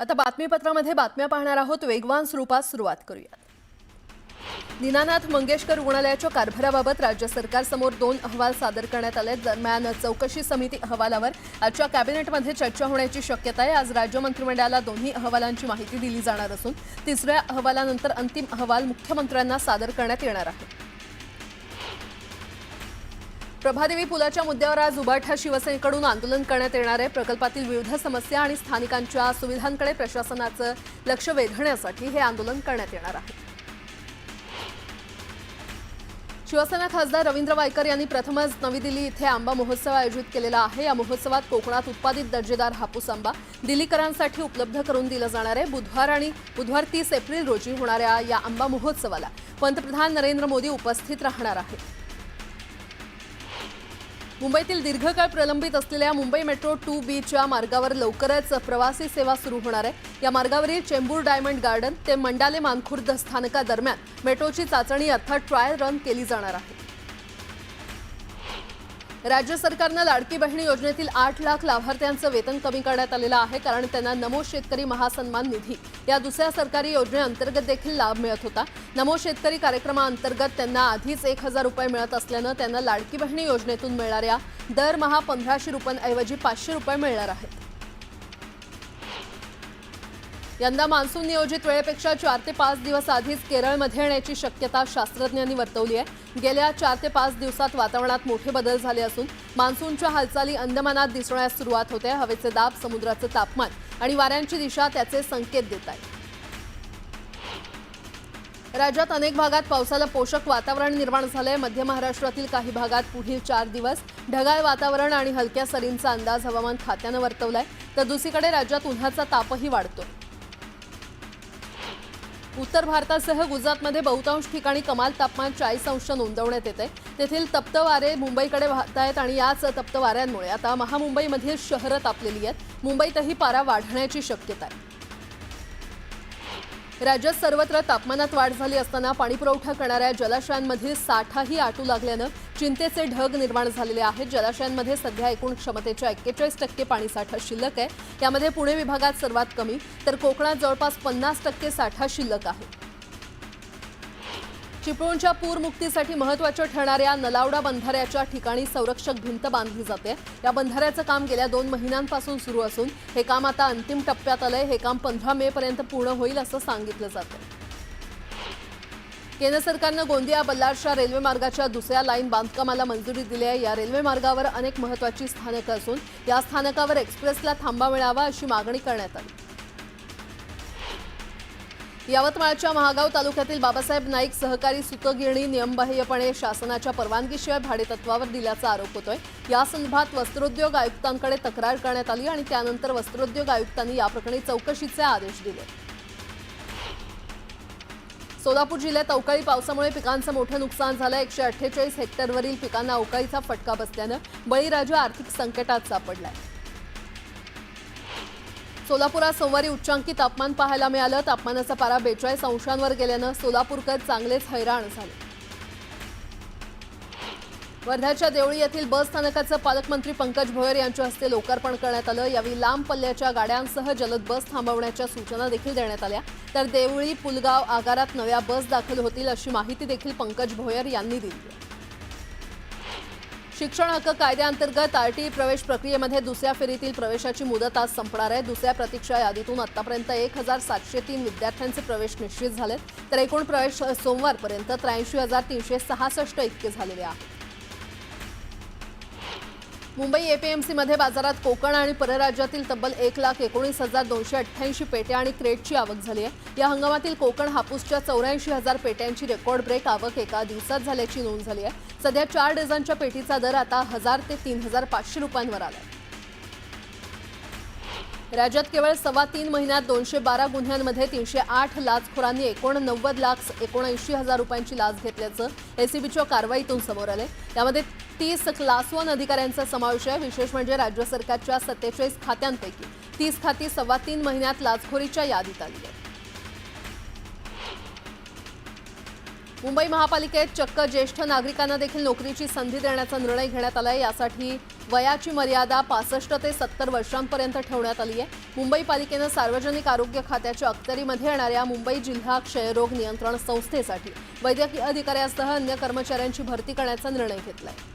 आता बातमीपत्रामध्ये बातम्या पाहणार आहोत। वेगवान स्वरूपात सुरुवात करूया। दीनानाथ मंगेशकर रुग्णालयाच्या कारभाराबाबत राज्य सरकारसमोर 2 अहवाल सादर करण्यात आले। दरम्यान चौकशी समिती अहवालावर आजच्या कॅबिनेटमध्ये चर्चा होण्याची शक्यता आहे। आज राज्य मंत्रिमंडळाला दोन्ही अहवालांची माहिती दिली जाणार असून तिसऱ्या अहवालानंतर अंतिम अहवाल मुख्यमंत्र्यांना सादर करण्यात येणार आहे। प्रभादेवी पुलाच्या मुद्द्यावर आज उबाठा शिवसेनेकडून आंदोलन करण्यात येणार आहे। प्रकल्पातील विविध समस्या आणि स्थानिकांच्या सुविधांकडे प्रशासनाचं लक्ष वेधण्यासाठी हे आंदोलन करण्यात येणार आहे। शिवसेना खासदार रवींद्र वायकर यांनी प्रथमच नवी दिल्ली इथे आंबा महोत्सव आयोजित केलेला आहे। या महोत्सवात कोकणात उत्पादित दर्जेदार हापूस आंबा दिल्लीकरांसाठी उपलब्ध करून दिला जाणार आहे। बुधवार 30 एप्रिल रोजी होणाऱ्या या आंबा महोत्सवाला पंतप्रधान नरेंद्र मोदी उपस्थित राहणार आहेत। मुंबईतील दीर्घकाळ प्रलंबित असलेल्या मुंबई मेट्रो 2B मार्गावर लवकरच प्रवासी सेवा सुरू होणार आहे। या मार्गावरील चेंबूर डायमंड गार्डन ते मंडाले मानखुर्द स्थानकादरम्यान मेट्रोची चाचणी अर्थात ट्रायल रन केली जाणार आहे। राज्य सरकारने लाडकी बहीण योजनेतील 8 लाख लाभार्थ्यांचं वेतन कमी करण्यात आलेलं आहे, कारण त्यांना नमो शेतकरी महासन्मान निधी या दुसऱ्या सरकारी योजनेअंतर्गत देखील लाभ मिळत होता। नमो शेतकरी कार्यक्रमाअंतर्गत त्यांना आधीच 1000 रुपये मिळत असल्यानं त्यांना लाडकी बहीण योजनेतून मिळणाऱ्या दरमहा 1500 रुपयांऐवजी 500 रुपये मिळणार आहेत। यंदा मान्सून नियोजित वेळेपेक्षा 4 ते 5 दिवस आधीच केरळमध्ये येण्याची शक्यता शास्त्रज्ञांनी वर्तवली आहे। गेल्या 4 ते 5 दिवसात वातावरणात मोठे बदल झाले असून मान्सूनच्या हालचाली अंदमानात दिसण्यास सुरुवात होते। हवेचे दाब, समुद्राचे तापमान आणि वाऱ्यांची दिशा त्याचे संकेत देत आहेत। राज्यात अनेक भागात पावसाला पोषक वातावरण निर्माण झालंय। मध्य महाराष्ट्रातील काही भागात पुढील 4 दिवस ढगाळ वातावरण आणि हलक्या सरींचा अंदाज हवामान खात्यानं वर्तवलाय, तर दुसरीकडे राज्यात उन्हाचा तापही वाढतो। उत्तर भारतासह गुजरातमध्ये बहुतांश ठिकाणी कमाल तापमान 40 अंश नोंदवण्यात येते। तेथील तप्त वारे मुंबईकडे वाहत आहेत आणि याच तप्त वाऱ्यांमुळे आता महामुंबईमधील शहरं तापलेली आहेत। मुंबईतही पारा वाढण्याची शक्यता आहे। राज्यात सर्वत्र तापमानात वाढ झाली असताना पाणीपुरवठा करणाऱ्या जलाशयांमधील साठाही आटू लागल्यानं चिंतेचे ढग निर्माण झालेले आहेत। जलाशयांमध्ये सध्या एकूण क्षमतेच्या 41% पाणीसाठा शिल्लक आहे। यामध्ये पुणे विभागात सर्वात कमी, तर कोकणात जवळपास 50% साठा शिल्लक आहे। चिपळूणच्या पूरमुक्तीसाठी महत्त्वाच्या ठरणाऱ्या नलावडा बंधाऱ्याच्या ठिकाणी संरक्षक भिंत बांधली जाते। या बंधाऱ्याचं काम गेल्या 2 महिन्यांपासून सुरू असून हे काम आता अंतिम टप्प्यात आलंय। हे काम 15 मे पर्यंत पूर्ण होईल असं सांगितलं जातं। केंद्र सरकारनं गोंदिया बल्लारशा रेल्वे मार्गाच्या दुसऱ्या लाईन बांधकामाला मंजुरी दिली आहे। या रेल्वे मार्गावर अनेक महत्त्वाची स्थानकं असून या स्थानकावर एक्सप्रेसला थांबा मिळावा अशी मागणी करण्यात आली। यवतमाळच्या महागाव तालुक्यातील बाबासाहेब नाईक सहकारी सूतगिरणी नियमबाह्यपणे शासनाच्या परवानगीशिवाय भाडेतत्वावर दिल्याचा आरोप होतोय। या संदर्भात वस्त्रोद्योग आयुक्तांकडे तक्रार करण्यात आली आणि त्यानंतर वस्त्रोद्योग आयुक्तांनी या प्रकरणी चौकशीचे आदेश दिले। सोलापूर जिल्ह्यात अवकाळी पावसामुळे पिकांचं मोठं नुकसान झालं। 148 हेक्टरवरील पिकांना अवकाळीचा फटका बसल्यानं बळीराजा आर्थिक संकटात सापडलाय। सोलापुरात सोमवारी उच्चांकी तापमान पाहायला मिळालं। तापमानाचा पारा 42 अंशांवर गेल्यानं सोलापूरकर चांगलेच हैराण झाले। वर्ध्याच्या देवळी येथील बस स्थानकाचं पालकमंत्री पंकज भोयर यांच्या हस्ते लोकार्पण करण्यात आलं। यावेळी लांब पल्ल्याच्या गाड्यांसह जलद बस थांबवण्याच्या सूचना देखील देण्यात आल्या, तर देवळी पुलगाव आगारात नव्या बस दाखल होतील अशी माहिती देखील पंकज भोयर यांनी दिली। शिक्षण हक्क कायद्याअंतर्गत आरटीई प्रवेश प्रक्रियेमध्ये दुसऱ्या फेरीतील प्रवेशाची मुदत आज संपणार आहे। दुसऱ्या प्रतीक्षा यादीतून आतापर्यंत 1703 विद्यार्थ्यांचे प्रवेश निश्चित झालेत, तर एकूण प्रवेश सोमवारपर्यंत 83,366 इतके झालेले आहेत। मुंबई एपीएमसीमध्ये बाजारात कोकण आणि परराज्यातील तब्बल 1,19,288 पेट्या आणि क्रेटची आवक झाली आहे। या हंगामातील कोकण हापूसच्या 84,000 पेट्यांची रेकॉर्ड ब्रेक आवक एका दिवसात झाल्याची नोंद झाली आहे। सध्या 4 डझनच्या पेटीचा दर आता 1000 ते 3,500 रुपयांवर आला आहे। राज्यात केवळ 3.25 महिन्यात 212 गुन्ह्यांमध्ये 308 लाचखोरांनी 89,79,70,000 रुपयांची लाच घेतल्याचं एसीबीच्या कारवाईतून समोर आलंय। यामध्ये 30 क्लास 1 अधिकाऱ्यांचा समावेश आहे। विशेष म्हणजे राज्य सरकारच्या 47 खात्यांपैकी 30 खाती 3.25 महिन्यात लाचखोरीच्या यादीत आली आहेत। मुंबई महापालिकेत चक्क ज्येष्ठ नागरिकांना देखील नोकरीची संधी देण्याचा निर्णय घेण्यात आलाय। यासाठी वयाची मर्यादा 65 ते 70 वर्षांपर्यंत ठेवण्यात आली आहे. मुंबई पालिकेनं सार्वजनिक आरोग्य खात्याच्या अखत्यारीमध्ये येणाऱ्या मुंबई जिल्हा क्षयरोग नियंत्रण संस्थेसाठी वैद्यकीय अधिकाऱ्यासह अन्य कर्मचाऱ्यांची भरती करण्याचा निर्णय घेतला आहे.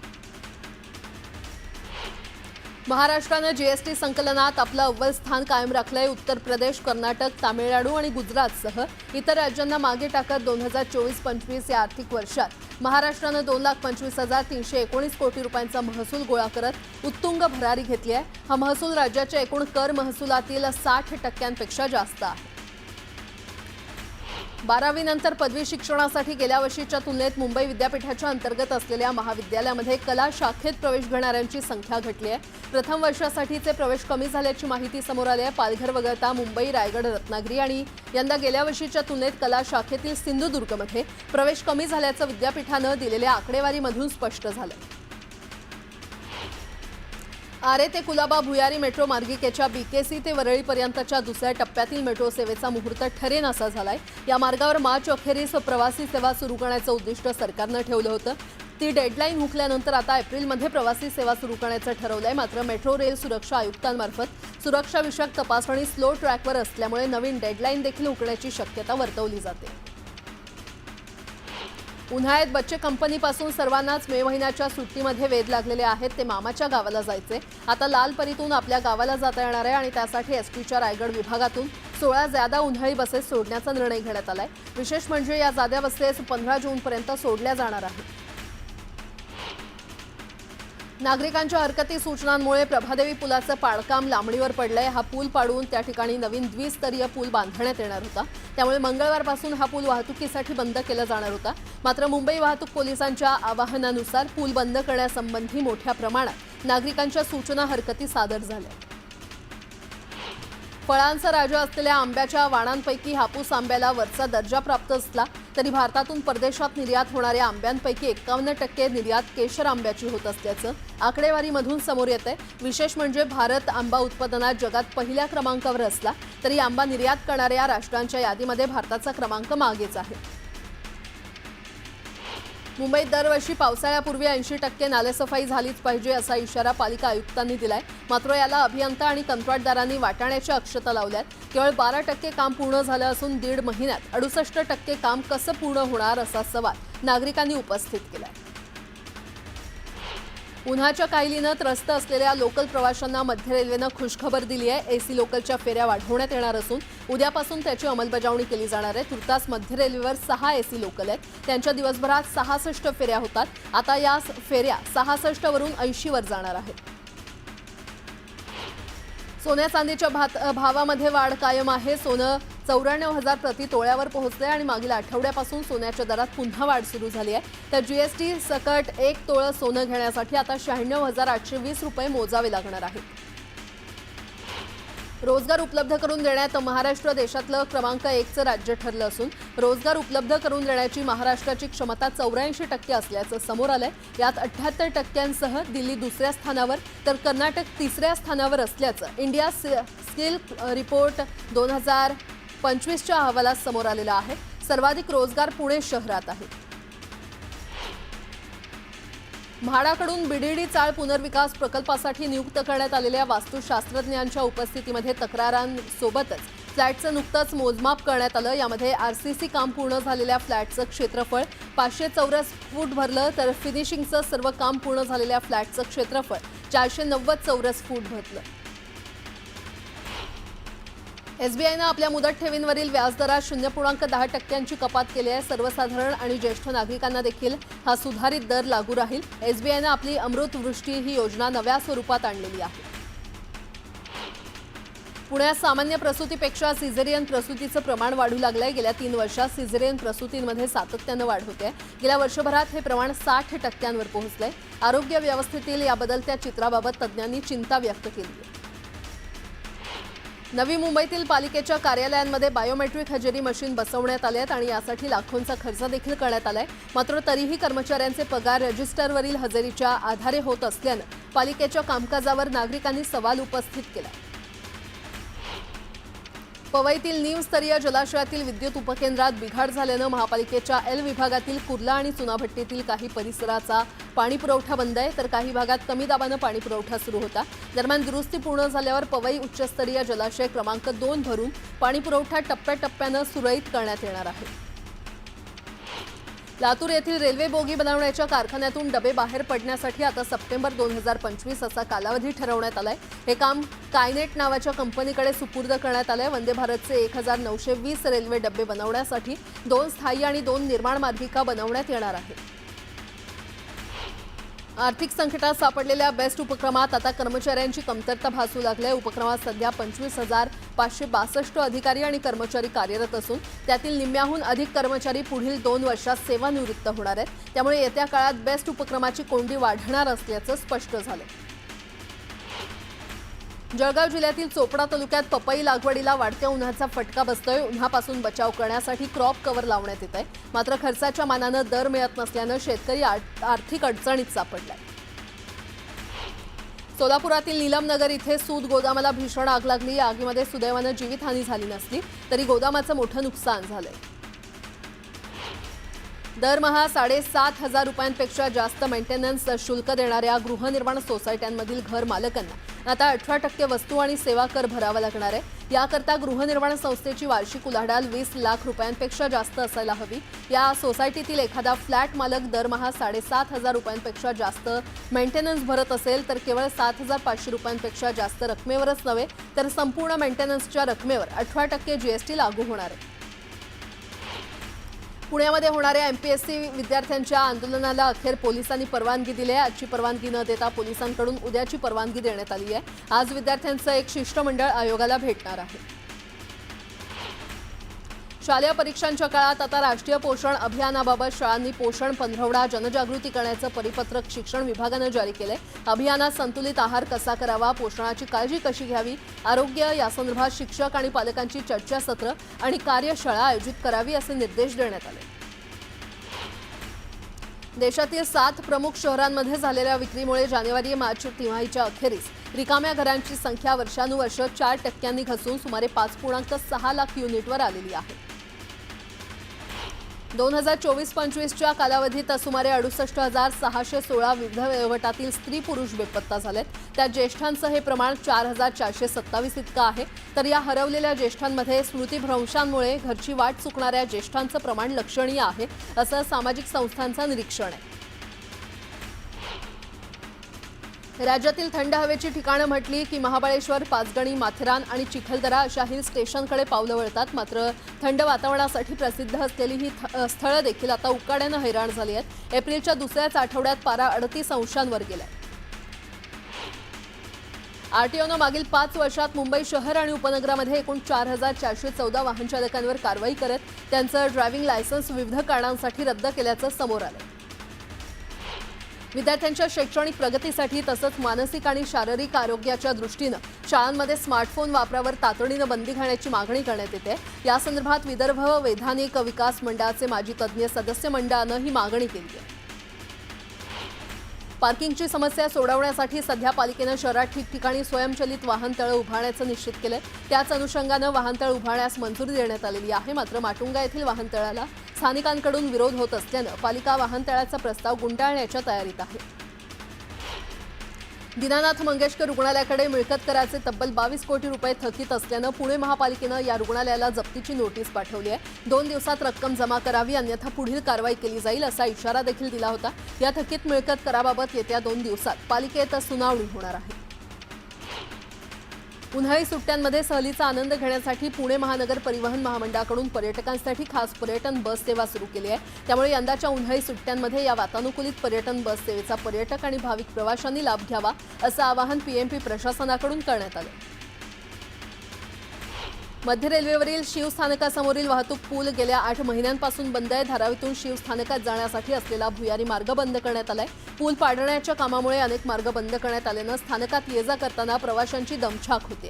महाराष्ट्रानं जीएसटी संकलनात आपलं अव्वल स्थान कायम राखलंय. उत्तर प्रदेश, कर्नाटक, तामिळनाडू आणि गुजरातसह इतर राज्यांना मागे टाकत 2024-25 या आर्थिक वर्षात महाराष्ट्रानं 2,25,319 कोटी रुपयांचा महसूल गोळा करत उत्तुंग भरारी घेतली आहे. हा महसूल राज्याच्या एकूण कर महसुलातील 60% जास्त आहे. 12वी नंतर पदवी शिक्षणासाठी गेल्या वर्षीच्या तुलनेत मुंबई विद्यापीठाच्या अंतर्गत असलेल्या महाविद्यालयामध्ये कला शाखेत प्रवेश घेणाऱ्यांची संख्या घटली आहे. प्रथम वर्षासाठीचे प्रवेश कमी झाल्याची माहिती समोर आली आहे. पालघर वगळता मुंबई, रायगड, रत्नागिरी आणि यंदा गेल्या वर्षीच्या तुलनेत कला शाखेतील सिंधुदुर्गमध्ये प्रवेश कमी झाल्याचं विद्यापीठानं दिलेल्या आकडेवारीमधून स्पष्ट झालं. आरे ते कुलाबा भुयारी मेट्रो मार्गिकेच्या बीकेसी ते वरळीपर्यंतच्या दुसऱ्या टप्प्यातील मेट्रो सेवेचा मुहूर्त ठरेन असा झालाय. या मार्गावर मार्च अखेरीस प्रवासी सेवा सुरू करण्याचं उद्दिष्ट सरकारनं ठेवलं होतं. ती डेडलाईन हुकल्यानंतर आता एप्रिलमध्ये प्रवासी सेवा सुरू करण्याचं ठरवलंय. मात्र मेट्रो रेल सुरक्षा आयुक्तांमार्फत सुरक्षाविषयक तपासणी स्लो ट्रॅकवर असल्यामुळे नवीन डेडलाईन देखील हुकण्याची शक्यता वर्तवली जाते. उन्हाळ्यात बच्चे कंपनीपासून सर्वांनाच मे महिन्याच्या सुट्टीमध्ये वेध लागलेले आहेत. ते मामाच्या गावाला जायचे. आता लालपरीतून आपल्या गावाला जाता येणार आहे आणि त्यासाठी एसटीच्या रायगड विभागातून 16 जादा उन्हाळी बसेस सोडण्याचा निर्णय घेण्यात आलाय. विशेष म्हणजे या जादा बसेस 15 जूनपर्यंत सोडल्या जाणार आहेत. नागरिकांच्या हरकती सूचनांमुळे प्रभादेवी पुलाचं पाडकाम लांबणीवर पडलंय. हा पूल पाडून त्या ठिकाणी नवीन द्विस्तरीय पूल बांधण्यात येणार होता. त्यामुळे मंगळवारपासून हा पूल वाहतुकीसाठी बंद केला जाणार होता. मात्र मुंबई वाहतूक पोलिसांच्या आवाहनानुसार पूल बंद करण्यासंबंधी मोठ्या प्रमाणात नागरिकांच्या सूचना हरकती सादर झाल्या. फळांचा राजा असलेल्या आंब्याच्या वाणांपैकी हापूस आंब्याला वरचा दर्जा प्राप्त असला तरी भारतातून परदेशात निर्यात होणाऱ्या आंब्यांपैकी 51% निर्यात केशर आंब्याची होत असल्याचं आकडेवारीमधून समोर येतंय. विशेष म्हणजे भारत आंबा उत्पादनात जगात पहिल्या क्रमांकावर असला तरी आंबा निर्यात करणाऱ्या राष्ट्रांच्या यादीमध्ये भारताचा क्रमांक मागेच आहे. मुंबईत दरवर्षी पावसाळ्यापूर्वी 80% नालेसफाई झालीच पाहिजे असा इशारा पालिका आयुक्तांनी दिलाय. मात्र याला अभियंता आणि कंत्राटदारांनी वाटाण्याच्या अक्षता लावल्यात. केवळ 12% काम पूर्ण झालं असून 1.5 महिन्यात 68% काम कसं पूर्ण होणार असा सवाल नागरिकांनी उपस्थित केलाय. उन्हाच्या काहिलीनं त्रस्त असलेल्या लोकल प्रवाशांना मध्य रेल्वेनं खुशखबर दिली आहे. एसी लोकलच्या फेऱ्या वाढवण्यात येणार असून उद्यापासून त्याची अंमलबजावणी केली जाणार आहे. तुर्तास मध्य रेल्वेवर 6 एसी लोकल आहेत. त्यांच्या दिवसभरात 66 फेऱ्या होतात. आता या फेऱ्या 66 वरून 80 वर जाणार आहेत. सोन्या चांदीच्या भावामध्ये वाढ कायम आहे. सोनं 94,000 प्रति तोळ्यावर पोहोचले आणि मागील आठवड्यापासून सोन्याच्या दरात पुन्हा वाढ सुरू झाली आहे. तर जीएसटी सकट 1 तोळं सोनं घेण्यासाठी आता 96,820 रुपये मोजावे लागणार आहेत. रोजगार उपलब्ध करून देण्यात महाराष्ट्र देशातलं क्रमांक 1चं राज्य ठरलं असून रोजगार उपलब्ध करून देण्याची महाराष्ट्राची क्षमता 84% असल्याचं समोर आलंय. यात 78%सह दिल्ली दुसऱ्या स्थानावर तर कर्नाटक तिसऱ्या स्थानावर असल्याचं इंडिया स्किल रिपोर्ट 2025च्या अहवालात समोर आलेलं आहे. सर्वाधिक रोजगार पुणे शहरात आहे. म्हाडाकडून बीडीडी चाळ पुनर्विकास प्रकल्पासाठी नियुक्त करण्यात आलेल्या वास्तुशास्त्रज्ञांच्या उपस्थितीमध्ये तक्रारांसोबतच फ्लॅटचं नुकतंच मोजमाप करण्यात आलं. यामध्ये आरसीसी काम पूर्ण झालेल्या फ्लॅटचं क्षेत्रफळ 500 चौरस फूट भरलं तर फिनिशिंगचं सर्व काम पूर्ण झालेल्या फ्लॅटचं क्षेत्रफळ 490 चौरस फूट भरलं. एसबीआयनं आपल्या मुदत ठेवींवरील व्याजदरात 0.10% कपात केली आहे. सर्वसाधारण आणि ज्येष्ठ नागरिकांना देखील हा सुधारित दर लागू राहील. एसबीआयनं आपली अमृतवृष्टी ही योजना नव्या स्वरूपात आणलेली आहे. पुण्यात सामान्य प्रसूतीपेक्षा सिझेरियन प्रसूतीचं प्रमाण वाढू लागलंय. गेल्या 3 वर्षात सिझेरियन प्रसूतींमध्ये सातत्यानं वाढ होते. गेल्या वर्षभरात हे प्रमाण 60% पोहोचलंय. आरोग्य व्यवस्थेतील या बदलत्या चित्राबाबत तज्ज्ञांनी चिंता व्यक्त केली आहे. नवी मुंबईतील पालिकेच्या कार्यालयांमध्ये बायोमेट्रिक हजेरी मशीन बसवण्यात आले आहेत आणि यासाठी लाखोंचा खर्च देखील करण्यात आलाय. मात्र तरीही कर्मचाऱ्यांचे पगार रजिस्टरवरील हजेरीच्या आधारे होत असल्यानं पालिकेच्या कामकाजावर नागरिकांनी सवाल उपस्थित केला. पवईतील निमस्तरीय जलाशयातील विद्युत उपकेंद्रात बिघाड झाल्यानं महापालिकेच्या एल विभागातील कुर्ला आणि चुनाभट्टीतील काही परिसराचा पाणी पुरवठा बंद आहे, तर काही भागात कमी दाबानं पाणी पुरवठा सुरू होता। दरम्यान दुरुस्ती पूर्ण झाल्यावर पवई उच्चस्तरीय जलाशय क्रमांक 2 भरून पाणी पुरवठा टप्प्याटप्प्यानं सुरळीत करण्यात येणार आहे। लातूर येथील रेल्वे बोगी बनवण्याच्या कारखान्यातून डबे बाहेर पडण्यासाठी आता सप्टेंबर 2025 असा कालावधी ठरवण्यात आलाय। हे काम कायनेट नावाच्या कंपनीकडे सुपूर्द करण्यात आलंय। वंदे भारतचे 1920 रेल्वे डबे बनवण्यासाठी 2 स्थायी आणि 2 निर्माण मार्गिका बनवण्यात येणार आहेत। आर्थिक संकटात सापडलेल्या बेस्ट उपक्रमात आता कर्मचाऱ्यांची कमतरता भासू लागली आहे। उपक्रमात सध्या 25,562 अधिकारी आणि कर्मचारी कार्यरत असून त्यातील निम्म्याहून अधिक कर्मचारी पुढील 2 वर्षात सेवानिवृत्त होणार आहेत। त्यामुळे येत्या काळात बेस्ट उपक्रमाची कोंडी वाढणार असल्याचं स्पष्ट झालं। जळगाव जिल्ह्यातील चोपडा तालुक्यात पपई लागवडीला वाढत्या उन्हाचा फटका बसतोय। उन्हापासून बचाव करण्यासाठी क्रॉप कव्हर लावण्यात येत आहे, मात्र खर्चाच्या मानानं दर मिळत नसल्यानं शेतकरी आर्थिक अडचणीत सापडलाय। सोलापुरातील नीलमनगर इथे सूत गोदामाला भीषण आग लागली। या आगीमध्ये सुदैवानं जीवितहानी झाली नसली तरी गोदामाचं मोठं नुकसान झालंय। दरमहा 7,500 रुपयांपेक्षा जास्त मेंटेनन्स शुल्क देणाऱ्या गृहनिर्माण सोसायट्यांमधील घर मालकांना आता 18% वस्तू आणि सेवा कर भरावा लागणार आहे। याकरता गृहनिर्माण संस्थेची वार्षिक उलाढाल 20 लाख रुपयांपेक्षा जास्त असायला हवी। या सोसायटीतील एखादा फ्लॅट मालक दरमहा 7,500 रुपयांपेक्षा जास्त मेंटेनन्स भरत असेल तर केवळ 7,500 रुपयांपेक्षा जास्त रकमेवरच नव्हे तर संपूर्ण मेंटेनन्सच्या रकमेवर 18% जीएसटी लागू होणार आहे। पुण्यामध्ये होणाऱ्या एमपीएससी विद्यार्थ्यांच्या आंदोलनाला अखेर पोलिसांनी परवानगी दिली आहे। आजची परवानगी न देता पोलिसांकडून उद्याची परवानगी देण्यात आली आहे। आज विद्यार्थ्यांचं एक शिष्टमंडळ आयोगाला भेटणार आहे। शालेय परीक्षांच्या काळात आता राष्ट्रीय पोषण अभियानाबाबत शाळांनी पोषण पंधरवडा जनजागृती करण्याचं परिपत्रक शिक्षण विभागानं जारी केलंय। अभियानात संतुलित आहार कसा करावा, पोषणाची काळजी कशी घ्यावी, आरोग्य यासंदर्भात शिक्षक आणि पालकांची चर्चासत्र आणि कार्यशाळा आयोजित करावी असे निर्देश देण्यात आले। देशातील 7 प्रमुख शहरांमध्ये झालेल्या विक्रीमुळे जानेवारी-मार्च तिमाहीच्या अखेरीस रिकाम्या घरांची संख्या वर्षानुवर्ष 4% घसरून सुमारे 5.6 लाख युनिटवर आलेली आहे। 2024-25च्या कालावधीत सुमारे 68,616 विविध वयोगटातील स्त्री पुरुष बेपत्ता झालेत। त्यात ज्येष्ठांचं हे प्रमाण 4,427 इतकं आहे, तर या हरवलेल्या ज्येष्ठांमध्ये स्मृतिभ्रंशांमुळे घरची वाट चुकणाऱ्या ज्येष्ठांचं प्रमाण लक्षणीय आहे, असं सामाजिक संस्थांचं निरीक्षण आहे। राज्यातील थंड हवेची ठिकाणं म्हटली की महाबळेश्वर, पाचगणी, माथेरान आणि चिखलदरा अशा हिल स्टेशनकडे पावलं वळतात। मात्र थंड वातावरणासाठी प्रसिद्ध असलेली ही स्थळं देखील आता उकाड्यानं हैराण झाली आहेत। एप्रिलच्या दुसऱ्याच आठवड्यात पारा 38 अंशांवर गेलाय। आरटीओनं मागील 5 वर्षात मुंबई शहर आणि उपनगरामध्ये एकूण 4,414 वाहन चालकांवर कारवाई करत त्यांचं ड्रायव्हिंग लायसन्स विविध कारणांसाठी रद्द केल्याचं समोर आलंय। विद्यार्थ्यांच्या शैक्षणिक प्रगतीसाठी तसंच मानसिक आणि शारीरिक आरोग्याच्या दृष्टीनं शाळांमध्ये स्मार्टफोन वापरावर तातडीनं बंदी घालण्याची मागणी करण्यात येते। या संदर्भात विदर्भ वैधानिक विकास मंडळाचे माजी तज्ज्ञ सदस्य मंडळानं ही मागणी केली आहे। पार्किंगची समस्या सोडवण्यासाठी सध्या पालिकेनं शहरात ठिकठिकाणी स्वयंचलित वाहनतळं उभारण्याचं निश्चित केलंय। त्याच अनुषंगानं वाहनतळ उभारण्यास मंजुरी देण्यात आलेली आहे। मात्र माटुंगा येथील वाहनतळाला स्थानिकांकडून विरोध होत असल्यानं पालिका वाहनतळाचा प्रस्ताव गुंडाळण्याच्या तयारीत आहे। दीनानाथ मंगेशकर रुग्णालयाकडे मिळकत कराचे तब्बल 22 कोटी रुपये थकीत असल्यानं पुणे महापालिकेनं या रुग्णालयाला जप्तीची नोटीस पाठवली आहे। 2 दिवसात रक्कम जमा करावी, अन्यथा पुढील कारवाई केली जाईल असा इशारा देखील दिला होता। या थकीत मिळकत कराबाबत येत्या 2 दिवसात पालिकेत सुनावणी होणार आहे। उन्हाळी सुट्ट्यांमध्ये सहलीचा आनंद घेण्यासाठी पुणे महानगर परिवहन महामंडळाकडून पर्यटकांसाठी खास पर्यटन बस सेवा सुरू केली आहे। त्यामुळे यंदाच्या उन्हाळी सुट्ट्यांमध्ये या वातानुकूलित पर्यटन बस सेवेचा पर्यटक आणि भाविक प्रवाशांनी लाभ घ्यावा असं आवाहन पीएमपी प्रशासनाकडून करण्यात आलं। मध्य रेल्वेवरील शिव स्थानकासमोरील वाहतूक पूल गेल्या 8 महिन्यांपासून बंद आहे। धारावीतून शिव स्थानकात जाण्यासाठी असलेला भुयारी मार्ग बंद करण्यात आलाय। पूल पाडण्याच्या कामामुळे अनेक मार्ग बंद करण्यात आल्यानं स्थानकात ये-जा करताना प्रवाशांची दमछाक होते।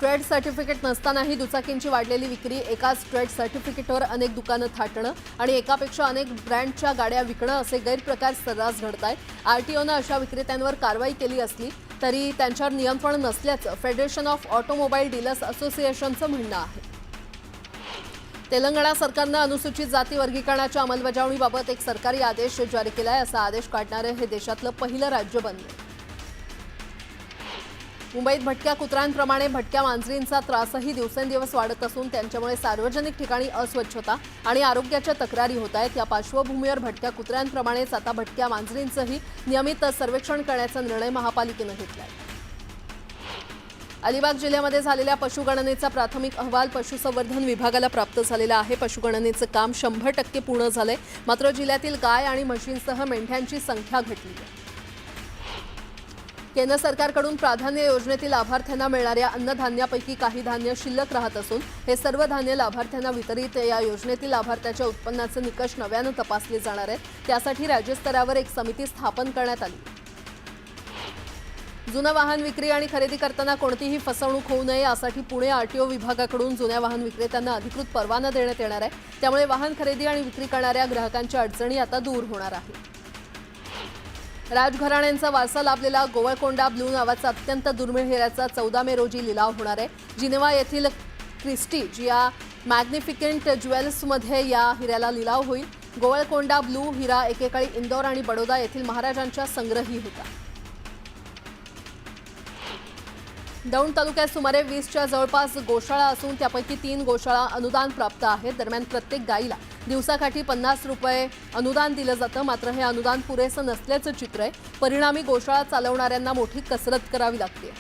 ट्रेड सर्टिफिकेट नसतानाही दुचाकींची वाढलेली विक्री, एकाच ट्रेड सर्टिफिकेटवर अनेक दुकानं थाटणं आणि एकापेक्षा अनेक ब्रँडच्या गाड्या विकणं असे गैरप्रकार सर्रास घडत आहेत। आरटीओनं अशा विक्रेत्यांवर कारवाई केली असली तरी त्यांच्यावर नियंत्रण नसल्याचं फेडरेशन ऑफ ऑटोमोबाईल डीलर्स असोसिएशनचं म्हणणं आहे. तेलंगणा सरकारनं अनुसूचित जाती वर्गीकरणाच्या अंमलबजावणीबाबत एक सरकारी आदेश जारी केलाय. असा आदेश काढणारं हे देशातलं पहिलं राज्य बनलं. मुंबईत भटक्या कुत्र्यांप्रमाणे भटक्या मांजरींचा त्रासही दिवसेंदिवस वाढत असून त्यांच्यामुळे सार्वजनिक ठिकाणी अस्वच्छता आणि आरोग्याच्या तक्रारी होत आहेत. या पार्श्वभूमीवर भटक्या कुत्र्यांप्रमाणेच आता भटक्या मांजरींचंही नियमित सर्वेक्षण करण्याचा निर्णय महापालिकेनं घेतलाय. अलिबाग जिल्ह्यामध्ये झालेल्या पशुगणनेचा प्राथमिक अहवाल पशुसंवर्धन विभागाला प्राप्त झालेला आहे. पशुगणनेचं काम 100% पूर्ण झालंय. मात्र जिल्ह्यातील गाय आणि म्हशींसह मेंढ्यांची संख्या घटली आहे. केंद्र सरकारकडून प्राधान्य योजनेतील लाभार्थ्यांना मिळणाऱ्या अन्नधान्यापैकी काही धान्य शिल्लक राहत असून हे सर्व धान्य लाभार्थ्यांना वितरित या योजनेतील लाभार्थ्याच्या उत्पन्नाचे निकष नव्यानं तपासले जाणार आहेत. त्यासाठी राज्यस्तरावर एक समिती स्थापन करण्यात आली. जुनं वाहन विक्री आणि खरेदी करताना कोणतीही फसवणूक होऊ नये यासाठी पुणे आरटीओ विभागाकडून जुन्या वाहन विक्रेत्यांना अधिकृत परवाना देण्यात येणार आहे. त्यामुळे वाहन खरेदी आणि विक्री करणाऱ्या ग्राहकांच्या अडचणी आता दूर होणार आहेत. राजघराण्यांचा वारसा लाभलेला गोवळकोंडा ब्लू नावाचा अत्यंत दुर्मिळ हिऱ्याचा 14 मे रोजी लिलाव होणार आहे. जिनेवा येथील क्रिस्टीज या मॅग्निफिकंट ज्वेल्समध्ये या हिऱ्याला लिलाव होईल. गोवळकोंडा ब्लू हिरा एकेकाळी इंदोर आणि बडोदा येथील महाराजांच्या संग्रही होता. दौंड तालुक्यात सुमारे 20च्या जवळपास गोशाळा असून त्यापैकी 3 गोशाळा अनुदान प्राप्त आहेत. दरम्यान प्रत्येक गाईला दिवसाकाठी 50 रुपये अनुदान दिलं जातं. मात्र हे अनुदान पुरेसं नसल्याचं चित्र आहे. परिणामी गोशाळा चालवणाऱ्यांना मोठी कसरत करावी लागते.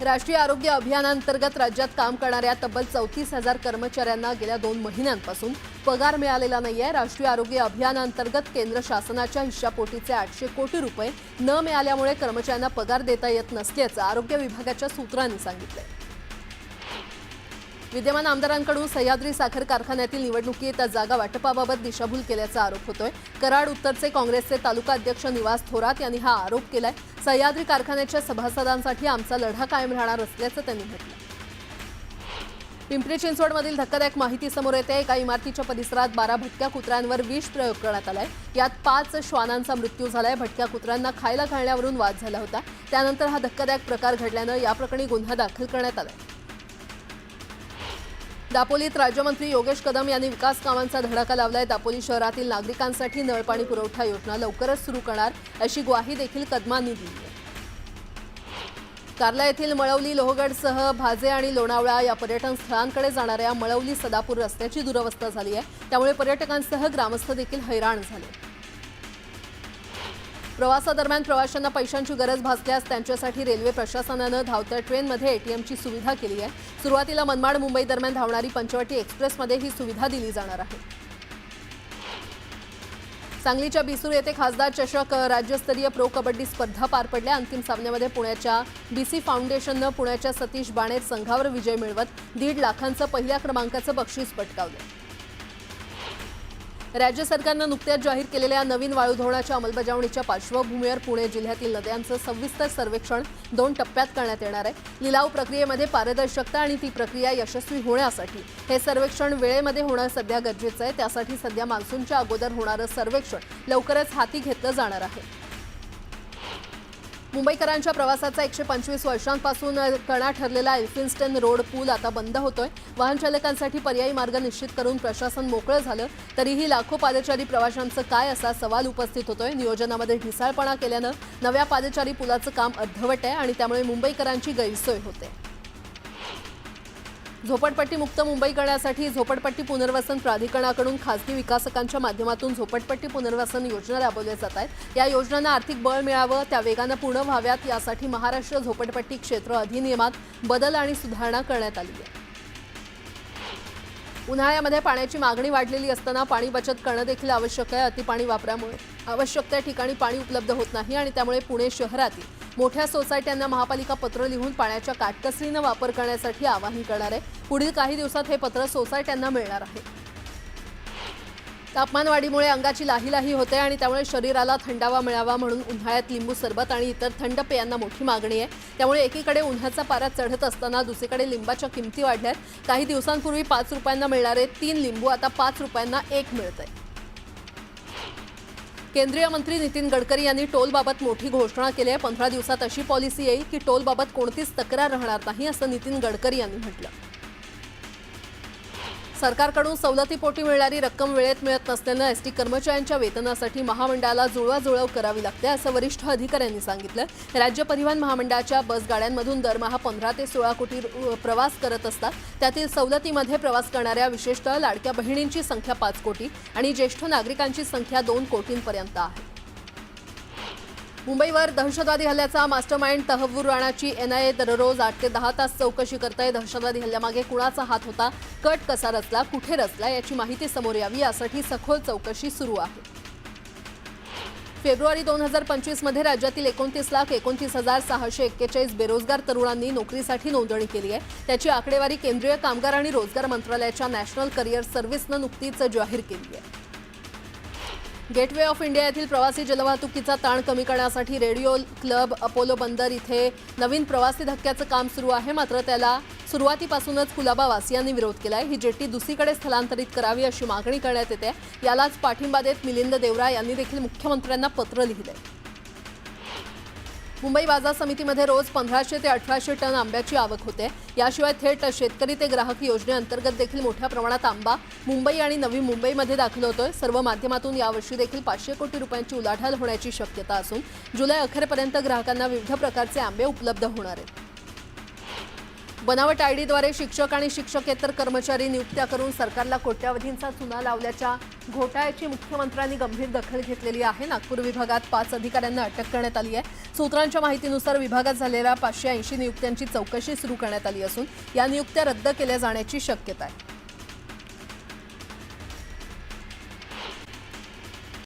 राष्ट्रीय आरोग्य अभियानांतर्गत राज्यात काम करणाऱ्या तब्बल 34,000 कर्मचाऱ्यांना गेल्या 2 महिन्यांपासून पगार मिळालेला नाहीये. राष्ट्रीय आरोग्य अभियानांतर्गत केंद्र शासनाच्या हिश्शापोटीचे 800 कोटी रुपये न मिळाल्यामुळे कर्मचाऱ्यांना पगार देता येत नसल्याचं आरोग्य विभागाच्या सूत्रांनी सांगितलंय. विद्यमान आमदारांकडून सह्याद्री साखर कारखान्यातील निवडणुकीत जागा वाटपाबाबत दिशाभूल केल्याचा आरोप होतोय. कराड उत्तरचे काँग्रेसचे तालुका अध्यक्ष निवास थोरात यांनी हा आरोप केलाय. सह्याद्री कारखान्याच्या सभासदांसाठी आमचा लढा कायम राहणार असल्याचं त्यांनी म्हटलं. पिंपरी चिंचवडमधील धक्कादायक माहिती समोर येते. एका इमारतीच्या परिसरात 12 भटक्या कुत्र्यांवर विष प्रयोग करण्यात आलाय. यात 5 श्वानांचा मृत्यू झालाय. भटक्या कुत्र्यांना खायला घालण्यावरून वाद झाला होता. त्यानंतर हा धक्कादायक प्रकार घडल्यानं या प्रकरणी गुन्हा दाखल करण्यात आलाय. दापोलीत राज्यमंत्री योगेश कदम यांनी विकास कामांचा धडाका लावलाय. दापोली शहरातील नागरिकांसाठी नळपाणी पुरवठा योजना लवकरच सुरू करणार अशी ग्वाही देखील कदमांनी दिली आहे. कार्ला येथील मळवली लोहगडसह भाजे आणि लोणावळा या पर्यटन स्थळांकडे जाणाऱ्या मळवली सदापूर रस्त्याची दुरवस्था झाली आहे. त्यामुळे पर्यटकांसह ग्रामस्थ देखील हैराण झाले. प्रवासादरम्यान प्रवाशांना पैशांची गरज भासल्यास त्यांच्यासाठी रेल्वे प्रशासनानं धावत्या ट्रेनमध्ये एटीएमची सुविधा केली आहे. सुरुवातीला मनमाड मुंबई दरम्यान धावणारी पंचवटी एक्सप्रेसमध्ये ही सुविधा दिली जाणार आहे. सांगलीच्या बिसूर येथे खासदार चषक राज्यस्तरीय प्रो कबड्डी स्पर्धा पार पडल्या. अंतिम सामन्यामध्ये पुण्याच्या बीसी फाउंडेशननं पुण्याच्या सतीश बाणेर संघावर विजय मिळवत 1.5 लाखांचं पहिल्या क्रमांकाचं बक्षीस पटकावलं. राज्य सरकारनं नुकत्याच जाहीर केलेल्या नवीन वाळू धोरणाच्या अंमलबजावणीच्या पार्श्वभूमीवर पुणे जिल्ह्यातील नद्यांचं सविस्तर सर्वेक्षण 2 टप्प्यात करण्यात येणार आहे. लिलाव प्रक्रियेमध्ये पारदर्शकता आणि ती प्रक्रिया यशस्वी होण्यासाठी हे सर्वेक्षण वेळेमध्ये होणं सध्या गरजेचं आहे. त्यासाठी सध्या मान्सूनच्या अगोदर होणारं सर्वेक्षण लवकरच हाती घेतलं जाणार आहे. मुंबईकरांच्या प्रवासाचा 125 वर्षांपासून कणा ठरलेला एल्फिन्स्टन रोड पूल आता बंद होतोय. वाहन चालकांसाठी पर्यायी मार्ग निश्चित करून प्रशासन मोकळं झालं तरीही लाखो पादचारी प्रवाशांचं काय असा सवाल उपस्थित होतोय. नियोजनामध्ये ढिसाळपणा केल्यानं नव्या पादचारी पुलाचं काम अर्धवट आहे आणि त्यामुळे मुंबईकरांची गैरसोय होते. झोपडपट्टी मुक्त मुंबई करण्यासाठी झोपडपट्टी पुनर्वसन प्राधिकरणाकडून खासगी विकासकांच्या माध्यमातून झोपडपट्टी पुनर्वसन योजना राबवल्या जात आहेत. या योजनांना आर्थिक बळ मिळावं, त्या वेगानं पूर्ण व्हाव्यात यासाठी महाराष्ट्र झोपडपट्टी क्षेत्र अधिनियमात बदल आणि सुधारणा करण्यात आली आहे. उन्हाळ्यामध्ये पाण्याची मागणी वाढलेली असताना पाणी बचत करणं देखील आवश्यक आहे. अतिपाणी वापरामुळे आवश्यक त्या ठिकाणी पाणी उपलब्ध होत नाही आणि त्यामुळे पुणे शहरातील मोठ्या सोसायट्यांना महापालिका पत्र लिहून पाण्याच्या काटकसरीनं वापर करण्यासाठी आवाहन करणार आहे. पुढील काही दिवसात हे पत्र सोसायट्यांना मिळणार आहे. तापमानवाढीमुळे अंगाची लाही होते आणि त्यामुळे शरीराला थंडावा मिळावा म्हणून उन्हाळ्यात लिंबू सरबत आणि इतर थंड पेयांना मोठी मागणी आहे. त्यामुळे एकीकडे उन्हाचा पारा चढत असताना दुसरीकडे लिंबाच्या किमती वाढल्यात. काही दिवसांपूर्वी 5 रुपयांना मिळणारे 3 लिंबू आता 5 रुपयांना 1 मिळत आहे. केंद्रीय मंत्री नितीन गडकरी यांनी टोलबाबत मोठी घोषणा केली आहे. 15 दिवसात अशी पॉलिसी येईल की टोलबाबत कोणतीच तक्रार राहणार नाही, असं नितीन गडकरी यांनी म्हटलं. सरकारकडून सवलतीपोटी मिळणारी रक्कम वेळेत मिळत नसल्यानं एसटी कर्मचाऱ्यांच्या वेतनासाठी महामंडळाला जुळवाजुळव करावी लागते, असं वरिष्ठ अधिकाऱ्यांनी सांगितलं. राज्य परिवहन महामंडळाच्या बसगाड्यांमधून दरमहा 15 ते 16 कोटी प्रवास करत असतात. त्यातील सवलतीमध्ये प्रवास करणाऱ्या विशेषतः लाडक्या बहिणींची संख्या 5 कोटी आणि ज्येष्ठ नागरिकांची संख्या 2 कोटींपर्यंत आहे. मुंबईवर दहशतवादी हल्ल्याचा मास्टरमाइंड तहव्वूर राणाची एनआयए दररोज 8 ते 10 तास चौकशी करते. दहशतवादी हल्ल्यामागे कुणाचा हात होता, कट कसा रचला, कुठे रचला याची माहिती समोर यावी यासाठी सखोल चौकशी सुरू आहे. फेब्रुवारी 2025 मध्ये राज्यातील 29,29,641 बेरोजगार तरुणांनी नोकरीसाठी नोंदणी केली आहे. त्याची आकडेवारी केंद्रीय कामगार आणि रोजगार मंत्रालयाच्या नॅशनल करिअर सर्व्हिसनं नुकतीच जाहीर केली आहे. गेटवे ऑफ इंडिया येथील प्रवासी जलवाहतुकीचा ताण कमी करण्यासाठी रेडिओ क्लब अपोलो बंदर इथे नवीन प्रवासी धक्क्याचं काम सुरू आहे. मात्र त्याला सुरुवातीपासूनच कुलाबा वासियांनी विरोध केलाय. ही जेट्टी दुसरीकडे स्थलांतरित करावी अशी मागणी करण्यात येते. यालाच पाठिंबा देत मिलिंद देवरा यांनी देखील मुख्यमंत्र्यांना पत्र लिहिलंय. मुंबई बाजार समितीमध्ये रोज 1500 ते 1800 टन आंब्याची आवक होते. याशिवाय थेट शेतकरी ते ग्राहक योजनेअंतर्गत देखील मोठ्या प्रमाणात आंबा मुंबई आणि नवी मुंबईमध्ये दाखल होतोय. सर्व माध्यमातून यावर्षी देखील 500 कोटी रुपयांची उलाढाल होण्याची शक्यता असून जुलै अखेरपर्यंत ग्राहकांना विविध प्रकारचे आंबे उपलब्ध होणार आहेत. बनावट आयडीद्वारे शिक्षक आणि शिक्षकेतर कर्मचारी नियुक्त्या करून सरकारला कोट्यावधींचा चुना लावल्याच्या घोटाळ्याची मुख्यमंत्र्यांनी गंभीर दखल घेतलेली आहे. नागपूर विभागात 5 अधिकाऱ्यांना अटक करण्यात आली आहे. सूत्रांच्या माहितीनुसार विभागात झालेल्या 580 नियुक्त्यांची चौकशी सुरू करण्यात आली असून या नियुक्त्या रद्द केल्या जाण्याची शक्यता आहे.